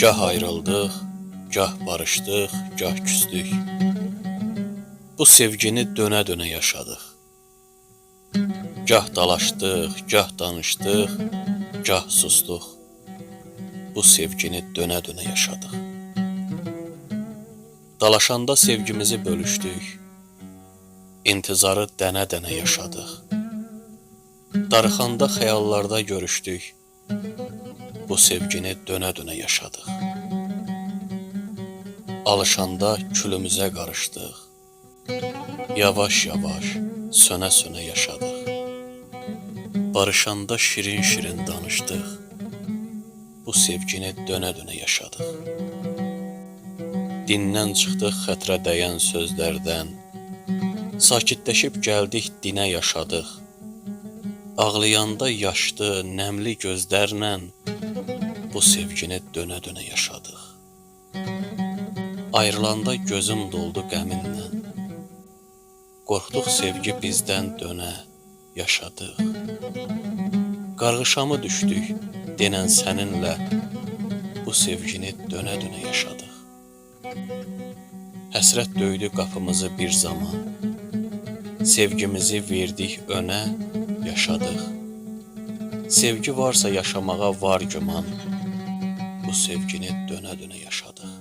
Gah ayrıldıq, gah barışdıq, gah küsdük. Bu sevgini dönə-dönə yaşadıq. Gah dalaşdıq, gah danışdıq, gah sustuq. Bu sevgini dönə-dönə yaşadıq. Dalaşanda sevgimizi bölüşdük. İntizarı dənə-dənə yaşadıq. Darıxanda xəyallarda görüşdük. Bu sevgini dönə-dönə yaşadıq. Alışanda külümüzə qarışdıq. Yavaş-yavaş, sönə-sönə yaşadıq. Barışanda şirin-şirin danışdıq. Bu sevgini dönə-dönə yaşadıq. Dindən çıxdıq xətrə dəyən sözlərdən. Sakitləşib gəldik dinə yaşadıq. Ağlayanda yaşlı, nəmli gözlərlə bu sevgini dönə-dönə yaşadıq. Ayrılanda gözüm doldu qəminlə. Qorxduq sevgi bizdən dönə yaşadıq. Qarğışamı düşdük denən səninlə bu sevgini dönə-dönə yaşadıq. Həsrət döydü qapımızı bir zaman. Sevgimizi verdik önə yaşadıq. Sevgi varsa yaşamağa var güman. Bu sevgini dönə-dönə yaşadıq.